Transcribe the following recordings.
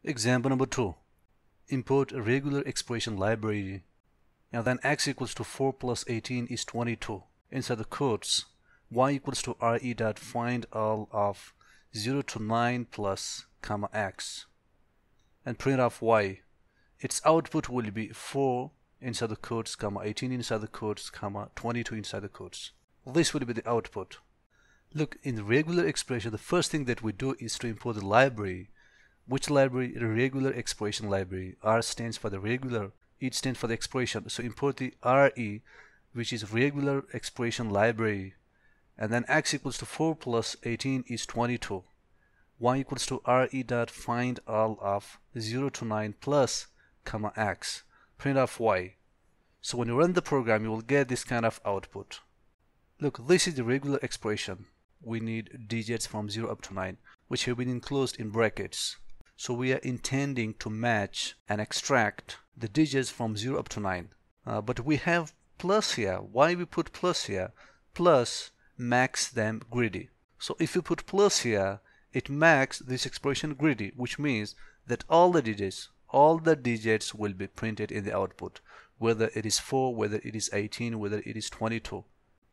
Example number 2. Import a regular expression library. Now then x equals to 4 plus 18 is 22. Inside the quotes, y equals to re.findall of 0 to 9 plus comma x. And print of y. Its output will be 4 inside the quotes, comma 18 inside the quotes, comma 22 inside the quotes. This will be the output. Look, in the regular expression, the first thing that we do is to import the library. Which library? The regular expression library. R stands for the regular, it stands for the expression. So import the RE, which is regular expression library. And then x equals to 4 plus 18 is 22. Y equals to re.findall of 0 to 9 plus comma x. Print of y. So when you run the program, you will get this kind of output. Look, this is the regular expression. We need digits from 0 up to 9, which have been enclosed in brackets. So we are intending to match and extract the digits from 0 up to 9. But we have plus here. Why we put plus here? Plus makes them greedy. So if you put plus here, it makes this expression greedy, which means that all the digits will be printed in the output. Whether it is 4, whether it is 18, whether it is 22.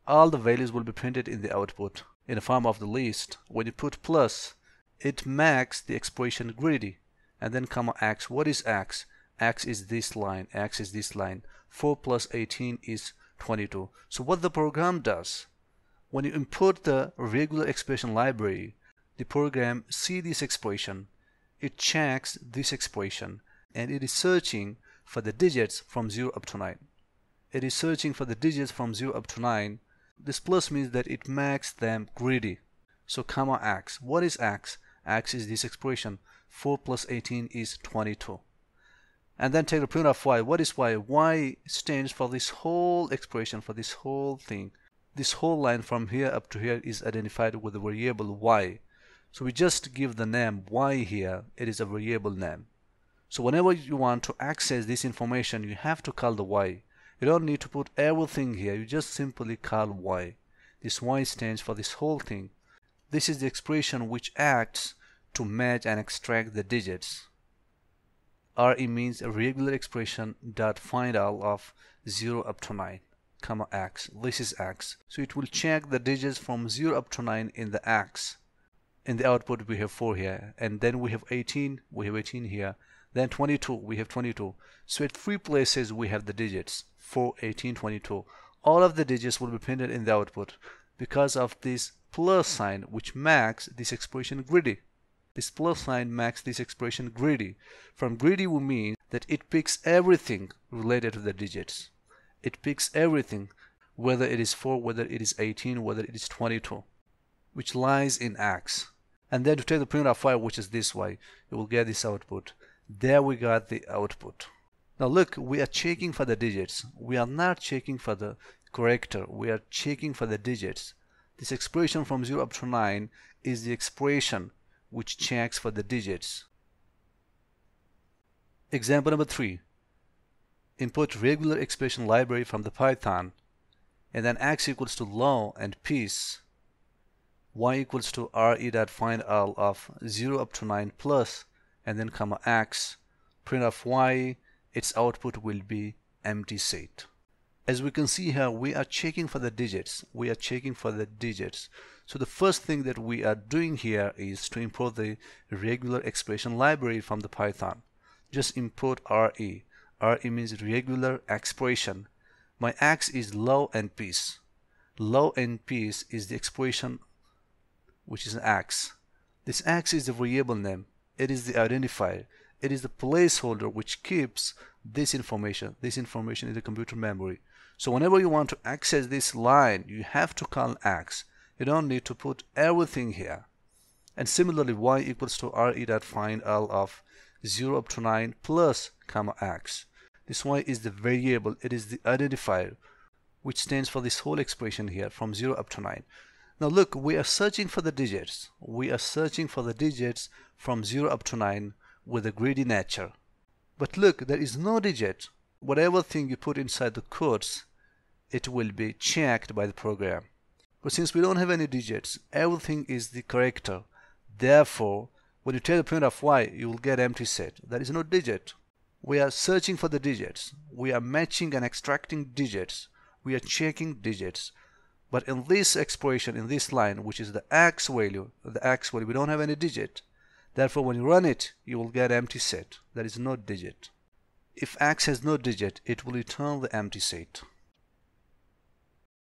All the values will be printed in the output in the form of the list. When you put plus, it makes the expression greedy. And then comma x. What is x? X is this line. X is this line. 4 plus 18 is 22. So what the program does, when you import the regular expression library, the program sees this expression, it checks this expression, and it is searching for the digits from 0 up to 9. It is searching for the digits from 0 up to 9. This plus means that it makes them greedy. So comma x. What is x? X is this expression. 4 plus 18 is 22. And then take the print of y. What is y? Y stands for this whole expression, for this whole thing. This whole line from here up to here is identified with the variable y. So we just give the name y here. It is a variable name. So whenever you want to access this information, you have to call the y. You don't need to put everything here. You just simply call y. This y stands for this whole thing. This is the expression which acts to match and extract the digits. RE means a regular expression dot findall of 0 up to 9, comma x. This is x. So it will check the digits from 0 up to 9 in the x. In the output we have 4 here, and then we have 18, we have 18 here, then 22, we have 22. So at 3 places we have the digits 4, 18, 22. All of the digits will be printed in the output because of this plus sign, which makes this expression greedy. This plus sign makes this expression greedy. From greedy we mean that it picks everything related to the digits. It picks everything, whether it is 4, whether it is 18, whether it is 22, which lies in x. And then to take the print of y, which is this y, you will get this output. There we got the output. Now look, we are checking for the digits. We are not checking for the character. We are checking for the digits. This expression from 0 up to 9 is the expression which checks for the digits. Example number 3. Input regular expression library from the Python, and then x equals to law and peace. Y equals to re.findall of 0 up to 9 plus, and then comma x. Print of y. Its output will be empty set. As we can see here, we are checking for the digits. We are checking for the digits. So the first thing that we are doing here is to import the regular expression library from the Python. Just import RE. RE means regular expression. My x is law and peace. Law and peace is the expression which is an x. This x is the variable name. It is the identifier. It is the placeholder which keeps this information. This information in the computer memory. So whenever you want to access this line, you have to call x. You don't need to put everything here. And similarly, y equals to re.findall of 0 up to 9 plus comma x. This y is the variable. It is the identifier which stands for this whole expression here from 0 up to 9. Now look, we are searching for the digits. We are searching for the digits from 0 up to 9 with a greedy nature. But look, there is no digit. Whatever thing you put inside the quotes, it will be checked by the program. But since we don't have any digits, everything is the character. Therefore, When you take the print of y, you will get empty set. There is no digit. We are searching for the digits. We are matching and extracting digits. We are checking digits. But in this expression, in this line, which is the x value, we don't have any digit. Therefore, when you run it, you will get empty set. There is no digit. If x has no digit, it will return the empty set.